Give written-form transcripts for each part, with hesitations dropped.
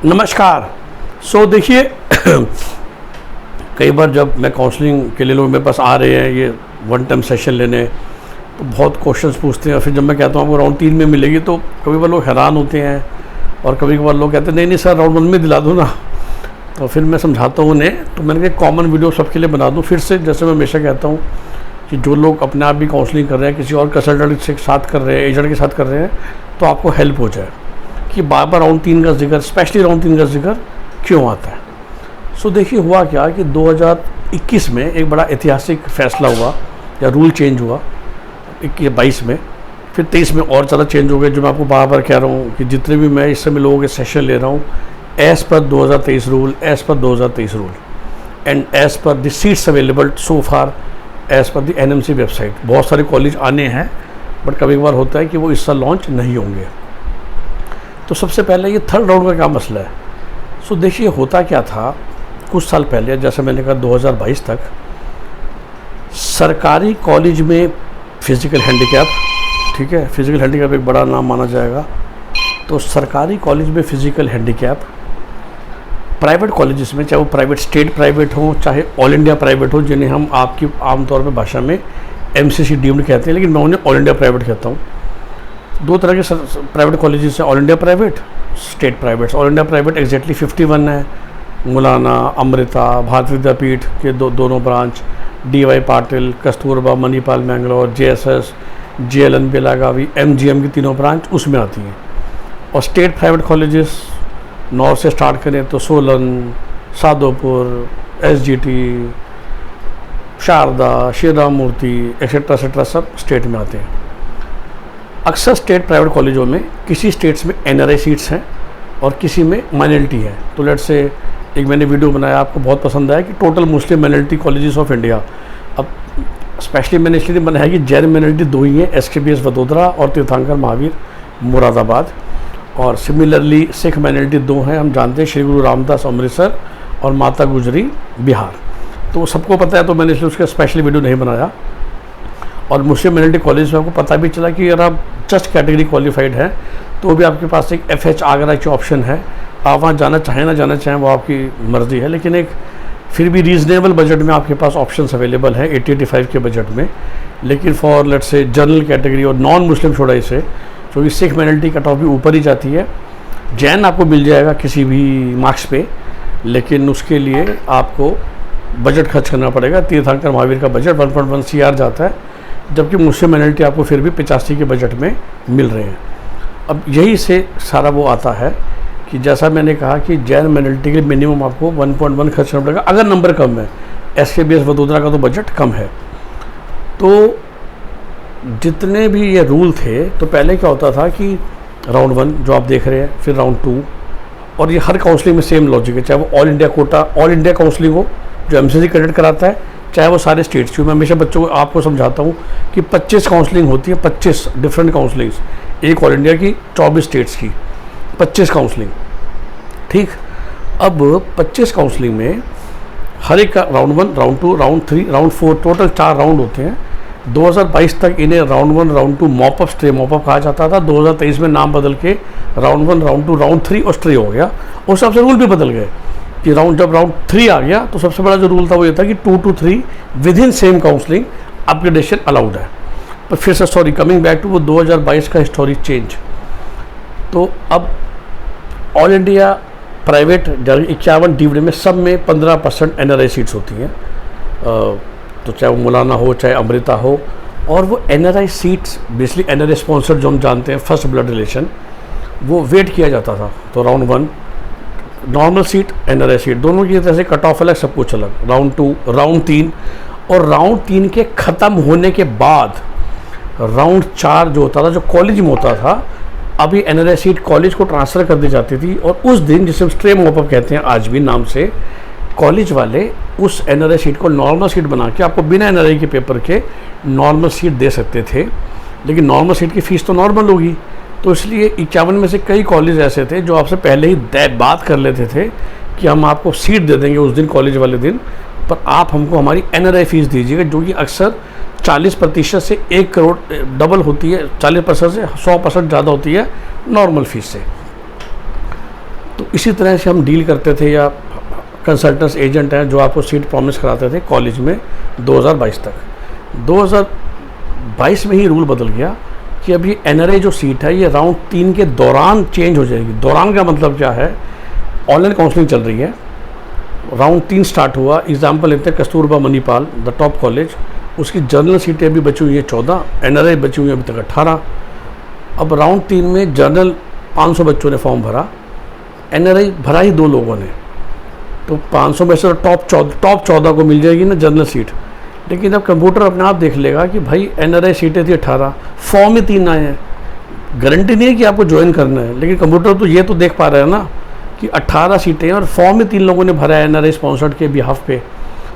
नमस्कार। देखिए कई बार जब मैं काउंसलिंग के लिए लोग मेरे पास आ रहे हैं ये वन टाइम सेशन लेने, तो बहुत क्वेश्चंस पूछते हैं। फिर जब मैं कहता हूँ आपको राउंड 3 में मिलेगी, तो कभी बार लोग हैरान होते हैं और कभी कभार लोग कहते हैं नहीं सर राउंड 1 में दिला दो ना। तो फिर मैं समझाता हूँ उन्हें। तो मैंने कहा कॉमन वीडियो सबके लिए बना दूँ फिर से। जैसे मैं हमेशा कहता हूँ कि जो लोग अपने आप भी काउंसलिंग कर रहे हैं, किसी और कंसल्टेंट के साथ कर रहे हैं, एजेंट के साथ कर रहे हैं, तो आपको हेल्प हो जाए कि बार बार राउंड 3 का जिक्र, स्पेशली राउंड 3 का जिक्र क्यों आता है। देखिए हुआ क्या कि 2021 में एक बड़ा ऐतिहासिक फैसला हुआ या रूल चेंज हुआ 22 में, फिर 23 में और ज़्यादा चेंज हो गए। जो मैं आपको बार बार कह रहा हूँ कि जितने भी मैं इस समय लोगों के सेशन ले रहा हूँ, as per 2023 rule, as per 2023 rule and as per the seats available so far as per the NMC website. बहुत सारे कॉलेज आने हैं, बट कभी कभार होता है कि वो इस साल लॉन्च नहीं होंगे। तो सबसे पहले ये थर्ड राउंड का क्या मसला है। देखिए होता क्या था, कुछ साल पहले जैसे मैंने कहा 2022 तक सरकारी कॉलेज में फिज़िकल हैंडीकैप, ठीक है, फिज़िकल हैंडीकैप एक बड़ा नाम माना जाएगा। तो सरकारी कॉलेज में फिज़िकल हैंडीकैप, प्राइवेट कॉलेजेस में, चाहे वो प्राइवेट स्टेट प्राइवेट हो, चाहे ऑल इंडिया प्राइवेट हो, जिन्हें हम आपकी आमतौर पर भाषा में MCC डीम्ड कहते हैं, लेकिन मैं उन्हें ऑल इंडिया प्राइवेट कहता हूँ। दो तरह के प्राइवेट कॉलेजेस हैं, all India private, state privates. All India private exactly 51 है, मौलाना, अमृता, भारतीय विद्यापीठ के दोनों branch, DY Patil, Kasturba, Manipal Mangalore, JSS, JLN Belagavi, MGM की तीनों ब्रांच उसमें आती हैं। और स्टेट प्राइवेट कॉलेजेस नॉर्थ से स्टार्ट करें तो सोलन, सादोपुर, SGT, शारदा, श्री राम मूर्ति एक्सेट्रा सब स्टेट में आते हैं। अक्सर स्टेट प्राइवेट कॉलेजों में किसी स्टेट्स में NRI सीट्स हैं और किसी में माइनॉरिटी है। तो लेट्स से एक मैंने वीडियो बनाया, आपको बहुत पसंद आया, कि total Muslim minority colleges of India. अब स्पेशली मैंने इसलिए बनाया कि जैन माइनॉरिटी 2 ही हैं, SKBS वडोदरा और तीर्थंकर महावीर मुरादाबाद। और सिमिलरली सिख माइनॉरिटी 2 हैं, हम जानते हैं, श्री गुरु रामदास अमृतसर और माता गुजरी बिहार। तो सबको पता है, तो मैंने इसलिए उसका स्पेशली वीडियो नहीं बनाया। और मुस्लिम माइनॉरिटी कॉलेज में आपको पता भी चला कि अगर आप जस्ट कैटेगरी क्वालिफाइड हैं तो भी आपके पास एक FH आगरा की ऑप्शन है। आप वहाँ जाना चाहें ना जाना चाहें वो आपकी मर्ज़ी है, लेकिन एक फिर भी रीज़नेबल बजट में आपके पास ऑप्शंस अवेलेबल हैं 80-85 के बजट में। लेकिन for let's say general category और नॉन मुस्लिम छोड़ा इसे, क्योंकि सिख माइनॉरिटी कट ऑफ भी ऊपर ही जाती है। जैन आपको मिल जाएगा किसी भी मार्क्स पे, लेकिन उसके लिए आपको बजट खर्च करना पड़ेगा। तीर्थंकर महावीर का बजट 1.1 CR जाता है, जबकि मुस्लिम माइनॉरिटी आपको फिर भी 85 के बजट में मिल रहे हैं। अब यही से सारा वो आता है कि जैसा मैंने कहा कि जैन माइनॉरिटी के लिए मिनिमम आपको 1.1 खर्च करना पड़ेगा अगर नंबर कम है। SKBS वडोदरा का तो बजट कम है। तो जितने भी ये रूल थे, तो पहले क्या होता था कि राउंड 1 जो आप देख रहे हैं, फिर राउंड 2, और ये हर काउंसलिंग में सेम लॉजिक है, चाहे वो all India quota, all India counselling हो जो MCC क्रेडिट कराता है, चाहे वो सारे स्टेट्स की। मैं हमेशा बच्चों को आपको समझाता हूँ कि 25 काउंसलिंग होती है, 25 डिफरेंट काउंसलिंग्स, एक ऑल इंडिया की, 24 स्टेट्स की, 25 काउंसलिंग, ठीक। अब 25 काउंसलिंग में हर एक का round 1, round 2, round 3, round 4, total 4 round होते हैं। 2022 तक इन्हें round 1, round 2 mop up, stray mop up कहा जाता था। 2023 में नाम बदल के राउंड 1, राउंड 2, राउंड 3 और स्ट्रे हो गया। उस हिसाब से रूल भी बदल गए कि जब राउंड 3 आ गया, तो सबसे बड़ा जो रूल था वो ये था कि 2 to 3 with in same counselling upgradation allowed है। पर फिर से कमिंग बैक टू वो 2022 का हिस्टोरिक चेंज। तो अब ऑल इंडिया प्राइवेट 51 डीम्ड में सब में 15% NRI सीट्स होती हैं। तो चाहे वो मौलाना हो, चाहे अमृता हो, और वो NRI seats basically NRI sponsored जो हम जानते हैं, फर्स्ट ब्लड रिलेशन, वो वेट किया जाता था। तो round 1 normal seat, NRI seat, दोनों की तरह से कट ऑफ अलग, सब कुछ अलग। राउंड 2, राउंड 3, और राउंड 3 के ख़त्म होने के बाद राउंड 4 जो होता था, जो कॉलेज में होता था, अभी NRI सीट कॉलेज को ट्रांसफ़र कर दी जाती थी। और उस दिन, जिसे स्ट्रे मॉपअप कहते हैं आज भी नाम से, कॉलेज वाले उस NRI सीट को नॉर्मल सीट बना के आपको बिना NRI के पेपर के नॉर्मल सीट दे सकते थे। लेकिन नॉर्मल सीट की फ़ीस तो नॉर्मल होगी, तो इसलिए 51 में से कई कॉलेज ऐसे थे जो आपसे पहले ही बात कर लेते थे कि हम आपको सीट दे देंगे उस दिन, कॉलेज वाले दिन, पर आप हमको हमारी NRI फ़ीस दीजिएगा, जो कि अक्सर 40% से 1 करोड़ डबल होती है, 40% से 100% ज़्यादा होती है नॉर्मल फीस से। तो इसी तरह से हम डील करते थे, या कंसल्टेंट्स एजेंट हैं जो आपको सीट प्रॉमिस कराते थे कॉलेज में 2022 तक। 2022 में ही रूल बदल गया कि अब ये NRI जो सीट है ये राउंड 3 के दौरान चेंज हो जाएगी। दौरान का मतलब क्या है, ऑनलाइन काउंसलिंग चल रही है, राउंड 3 स्टार्ट हुआ, एग्जाम्पल लेते हैं Kasturba Manipal the top college, उसकी जनरल सीटें अभी बची हुई हैं 14, NRI बची हुई है अभी तक 18। अब राउंड 3 में जनरल 500 बच्चों ने फॉर्म भरा, NRI भरा ही 2 लोगों ने, तो 500 में से टॉप 14 को मिल जाएगी ना जनरल सीट। लेकिन अब कंप्यूटर अपने आप देख लेगा कि भाई NRI सीटें थी 18, फॉर्म ही 3 आए हैं, गारंटी नहीं है कि आपको ज्वाइन करना है, लेकिन कंप्यूटर तो ये तो देख पा रहे हैं ना कि 18 सीटें और फॉर्म ही 3 लोगों ने भरा है NRI स्पॉन्सर्ड के बिहाफ पे,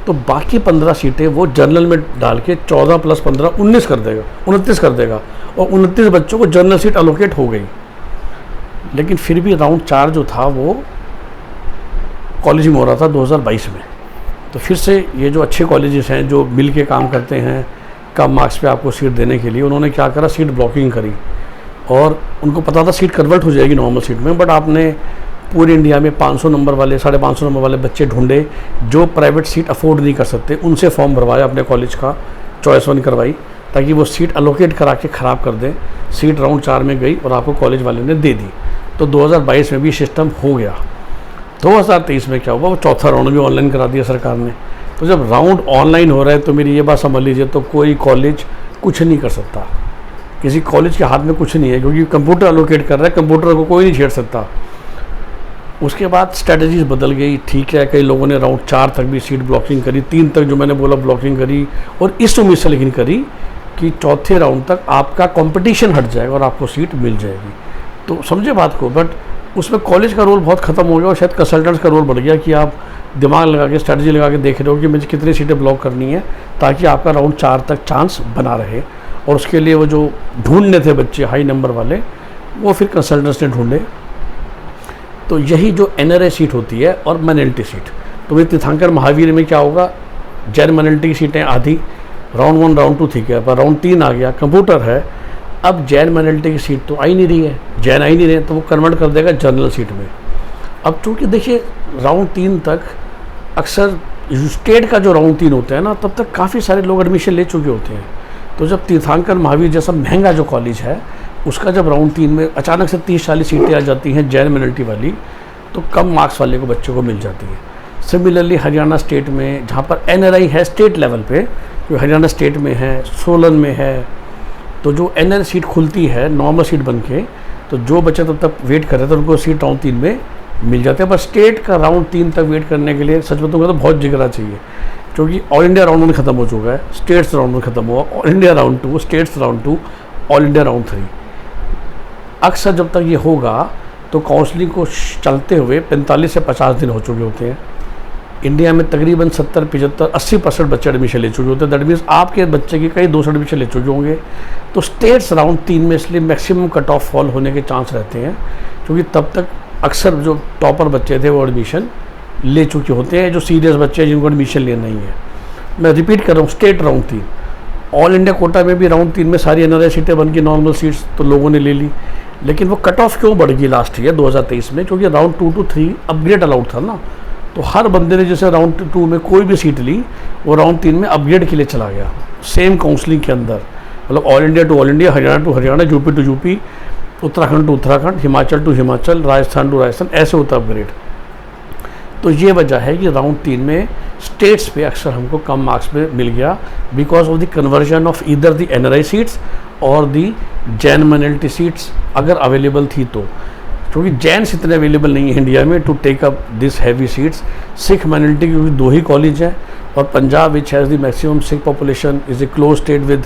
तो बाकी 15 सीटें वो जनरल में डाल के 14 + 15 19 कर देगा, 29 कर देगा, और 29 बच्चों को जनरल सीट अलोकेट हो गई। लेकिन फिर भी राउंड 4 जो था वो कॉलेज में हो रहा था 2022 में। तो फिर से ये जो अच्छे कॉलेजेस हैं जो मिल के काम करते हैं कम मार्क्स पे आपको सीट देने के लिए, उन्होंने क्या करा, सीट ब्लॉकिंग करी, और उनको पता था सीट कन्वर्ट हो जाएगी नॉर्मल सीट में, बट आपने पूरे इंडिया में 500 नंबर वाले 550 नंबर वाले बच्चे ढूंढे जो प्राइवेट सीट अफोर्ड नहीं कर सकते, उनसे फॉर्म भरवाया, अपने कॉलेज का चॉइस 1 करवाई, ताकि वो सीट अलोकेट करा के ख़राब कर दें। सीट राउंड 4 में गई और आपको कॉलेज वाले ने दे दी। तो 2022 में भी सिस्टम हो गया। 2023 में क्या हुआ, वो चौथा राउंड भी ऑनलाइन करा दिया सरकार ने। तो जब राउंड ऑनलाइन हो रहा है तो मेरी ये बात समझ लीजिए, तो कोई कॉलेज कुछ नहीं कर सकता, किसी कॉलेज के हाथ में कुछ नहीं है, क्योंकि कंप्यूटर अलोकेट कर रहा है, कंप्यूटर को कोई नहीं छेड़ सकता। उसके बाद स्ट्रेटजीज बदल गई, ठीक है, कई लोगों ने राउंड 4 तक भी सीट ब्लॉकिंग करी, 3 तक जो मैंने बोला ब्लॉकिंग करी, और इस उम्मीद से लेकिन करी कि चौथे राउंड तक आपका कंपटीशन हट जाएगा और आपको सीट मिल जाएगी। तो समझे बात को, बट उसमें कॉलेज का रोल बहुत ख़त्म हो गया और शायद कंसल्टेंट्स का रोल बढ़ गया कि आप दिमाग लगा के स्ट्रेटजी लगा के देख रहे हो कि मुझे कितनी सीटें ब्लॉक करनी है ताकि आपका राउंड 4 तक चांस बना रहे। और उसके लिए वो जो ढूंढने थे बच्चे हाई नंबर वाले, वो फिर कंसल्टेंट्स ने ढूंढे। तो यही जो NRI सीट होती है और माइनॉरिटी सीट, तो वही तीर्थंकर महावीर में क्या होगा, जैन माइनॉरिटी की सीटें आधी, राउंड 1 राउंड 2 ठीक है, पर राउंड 3 आ गया, कंप्यूटर है, अब जैन माइनॉरिटी की सीट तो आई नहीं रही है, जैन आई नहीं रहे, तो वो कन्वर्ट कर देगा जनरल सीट में। अब चूँकि देखिए राउंड 3 तक अक्सर स्टेट का जो राउंड 3 होता है ना, तब तक काफ़ी सारे लोग एडमिशन ले चुके होते हैं। तो जब तीर्थंकर महावीर जैसा महंगा जो कॉलेज है, उसका जब राउंड 3 में अचानक से 30-40 सीटें आ जाती हैं जैन माइनॉरिटी वाली, तो कम मार्क्स वाले को बच्चों को मिल जाती है। सिमिलरली हरियाणा स्टेट में जहाँ पर NRI है स्टेट लेवल पे, जो हरियाणा स्टेट में है, सोलन में है, तो जो NRI सीट खुलती है नॉर्मल सीट बन के, तो जो बच्चे तब तक वेट कर रहे थे उनको सीट राउंड 3 में मिल जाते हैं। पर स्टेट का राउंड 3 तक वेट करने के लिए सच बताऊंगा तो बहुत जिगरा चाहिए, क्योंकि ऑल इंडिया राउंड 1 खत्म हो चुका है, स्टेट्स राउंड 1 खत्म हुआ, all India round 2, states round 2, all India round 3। अक्सर जब तक ये होगा तो काउंसलिंग को चलते हुए 45 से 50 दिन हो चुके होते हैं। इंडिया में तकरीबन 70, 75, 80% बच्चे एडमिशन ले चुके होते हैं। दैट मीन्स आपके बच्चे की कई 200 एडमिशन ले चुके होंगे। तो स्टेट्स राउंड 3 में इसलिए मैक्सिमम कट ऑफ फॉल होने के चांस रहते हैं, क्योंकि तब तक अक्सर जो टॉपर बच्चे थे वो एडमिशन ले चुके होते हैं, जो सीरियस बच्चे हैं जिनको एडमिशन लेना ही है। मैं रिपीट कर रहा हूँ, state round 3, all India quota में भी राउंड 3 में सारी NRI सीटें बन गई, नॉर्मल सीट्स तो लोगों ने ले ली। लेकिन वो कट ऑफ क्यों बढ़ गई लास्ट ईयर 2023 में, क्योंकि राउंड 2 to 3 अपग्रेड अलाउड था ना। तो हर बंदे ने जैसे राउंड 2 में कोई भी सीट ली, वो राउंड 3 में अपग्रेड के लिए चला गया सेम काउंसलिंग के अंदर, मतलब all India to all India, Haryana to Haryana, UP to UP, Uttarakhand to Uttarakhand, Himachal to Himachal, Rajasthan to Rajasthan, ऐसे होता अपग्रेड। तो ये वजह है कि राउंड 3 में स्टेट्स पे अक्सर हमको कम मार्क्स पे मिल गया, because of the conversion of either the NRI seats और दी जैन माइनॉरिटी सीट्स अगर अवेलेबल थी तो, क्योंकि जैन्स इतने अवेलेबल नहीं है इंडिया में to take up this heavy seats. Sikh minority क्योंकि 2 ही कॉलेज हैं, और Punjab which has the maximum Sikh population is a close state with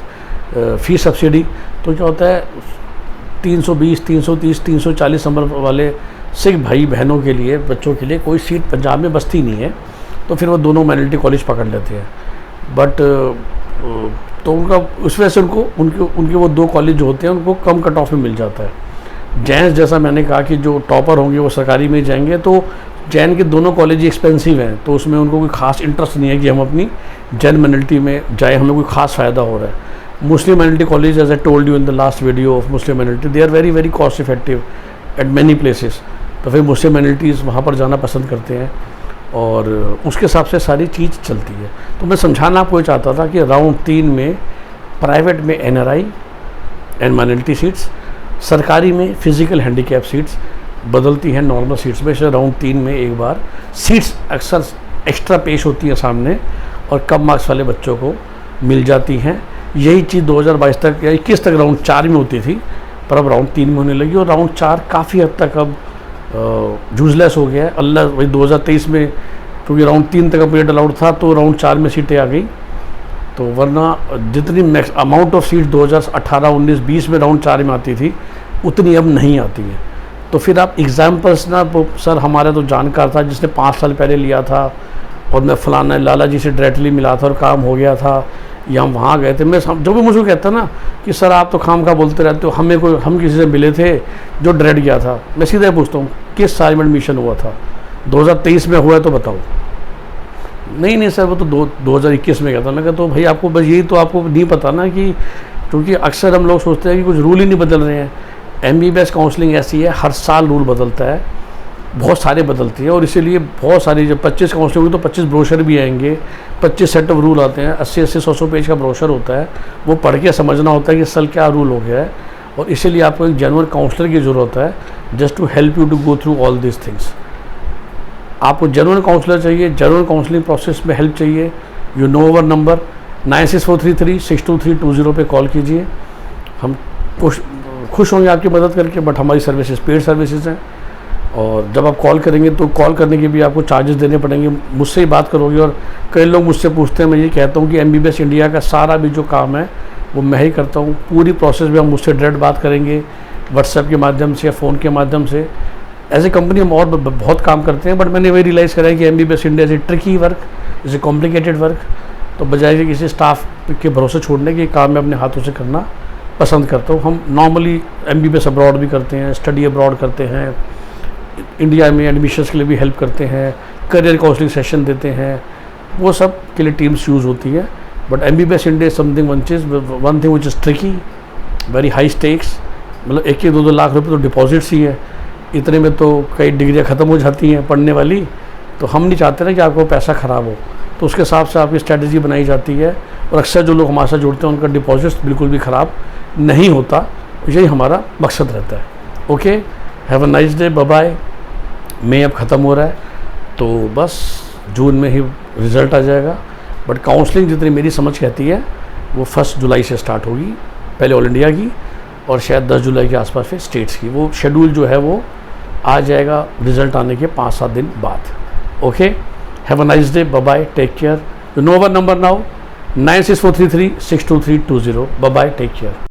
fee subsidy. तो क्या होता है 320, 330, 340 नंबर वाले सिख भाई बहनों के लिए, बच्चों के लिए कोई सीट पंजाब में बचती नहीं है, तो फिर वो दोनों माइनॉरिटी कॉलेज पकड़ लेते हैं। बट तो उनका उस वजह से उनके वो 2 कॉलेज जो होते हैं उनको कम कट ऑफ में मिल जाता है। जैन जैसा मैंने कहा कि जो टॉपर होंगे वो सरकारी में जाएंगे, तो जैन के दोनों कॉलेज एक्सपेंसिव हैं, तो उसमें उनको कोई खास इंटरेस्ट नहीं है कि हम अपनी जैन माइनॉरिटी में जाए, हमें कोई खास फ़ायदा हो रहा है। Muslim minority colleges, as I told you in the last video of Muslim minority, they are very very cost effective at many places. तो फिर मुझसे माइनॉरिटीज़ वहाँ पर जाना पसंद करते हैं और उसके हिसाब से सारी चीज़ चलती है। तो मैं समझाना आपको ये चाहता था कि राउंड 3 में प्राइवेट में NRI एंड माइनॉरिटी सीट्स, सरकारी में फिजिकल हैंडीकैप सीट्स बदलती हैं नॉर्मल सीट्स में। राउंड 3 में एक बार सीट्स अक्सर एक्स्ट्रा पेश होती हैं सामने और कम मार्क्स वाले बच्चों को मिल जाती हैं। यही चीज़ 2022 तक या 21 तक राउंड 4 में होती थी, पर अब राउंड 3 में होने लगी और राउंड 4 काफ़ी हद तक अब यूजलेस हो गया है। अल्लाह भाई 2023 में क्योंकि राउंड 3 तक अपडेट अलाउड था तो राउंड 4 में सीटें आ गई, तो वरना जितनी मैक्स अमाउंट ऑफ सीट 2018, 19, 20 में राउंड 4 में आती थी उतनी अब नहीं आती है। तो फिर आप एग्जाम्पल्स ना, सर हमारा तो जानकार था जिसने 5 साल पहले लिया था और मैं फलाना लाला जी से डायरेक्टली मिला था और काम हो गया था, या हम वहाँ गए थे। मैं जब भी मुझे कहता ना कि सर आप तो खाम खा बोलते रहते हो, हम किसी से मिले थे जो डायरेक्ट गया था, मैं सीधे पूछता हूँ किस साल में एडमिशन हुआ था? 2023 में हुआ है तो बताओ। नहीं सर वो तो 2021 में गया था। मैं कहता तो भाई आपको बस यही तो आपको नहीं पता ना कि क्योंकि अक्सर हम लोग सोचते हैं कि कुछ रूल ही नहीं बदल रहे हैं। MBBS काउंसलिंग ऐसी है, हर साल रूल बदलता है, बहुत सारे बदलती है और इसीलिए बहुत सारी जब 25 काउंसलिंग होगी तो 25 ब्रोशर भी आएंगे, 25 सेट ऑफ रूल आते हैं, 80-80, 100-100 पेज का ब्रोशर होता है, वो पढ़ के समझना होता है कि सल क्या रूल हो गया है। और इसीलिए आपको एक जेन्युइन काउंसलर की ज़रूरत है just to help you to go through all this things. आपको जेन्युइन काउंसलर चाहिए, जेन्युइन काउंसलिंग प्रोसेस में हेल्प चाहिए, यू नो अवर नंबर 9643362320 पे कॉल कीजिए। हम खुश होंगे आपकी मदद करके, बट हमारी सर्विसेज पेड सर्विसेज हैं और जब आप कॉल करेंगे तो कॉल करने के भी आपको चार्जेस देने पड़ेंगे। मुझसे ही बात करोगे और कई लोग मुझसे पूछते हैं, मैं ये कहता हूँ कि MBBS इंडिया का सारा भी जो काम है वो मैं ही करता हूँ। पूरी प्रोसेस में हम मुझसे डायरेक्ट बात करेंगे, व्हाट्सएप के माध्यम से या फ़ोन के माध्यम से। एज ए कंपनी हम और बहुत काम करते हैं, बट मैंने वही रियलाइज़ करा है कि MBBS India is a tricky work, is a complicated work. तो बजाय कि किसी स्टाफ के भरोसे छोड़ने के काम में अपने हाथों से करना पसंद करता हूँ। हम नॉर्मली MBBS अब्रॉड भी करते हैं, स्टडी अब्रॉड करते हैं, इंडिया में एडमिशन्स के लिए भी हेल्प करते हैं, करियर काउंसलिंग सेशन देते हैं, वो सब के लिए टीम्स यूज़ होती है। But MBBS India something one thing which is tricky, very high stakes. मतलब 1-2 लाख रुपए तो डिपॉजिट्स ही है, इतने में तो कई डिग्रियाँ ख़त्म हो जाती हैं पढ़ने वाली। तो हम नहीं चाहते ना कि आपको पैसा ख़राब हो, तो उसके हिसाब से आपकी स्ट्रैटेजी बनाई जाती है। और अक्सर जो लोग हमारे साथ जुड़ते हैं उनका डिपॉजिट्स बिल्कुल भी ख़राब नहीं होता, यही हमारा मकसद रहता है। Okay, have a nice day, bye bye. मई अब ख़त्म हो रहा है तो बस जून में ही रिज़ल्ट आ जाएगा, बट काउंसलिंग जितनी मेरी समझ कहती है वो 1 जुलाई से स्टार्ट होगी, पहले ऑल इंडिया की और शायद 10 जुलाई के आसपास फिर स्टेट्स की। वो शेड्यूल जो है वो आ जाएगा रिज़ल्ट आने के 5-7 दिन बाद। Okay, have a nice day, bye bye, take care. You know our number now 9643362320। Bye bye, take care.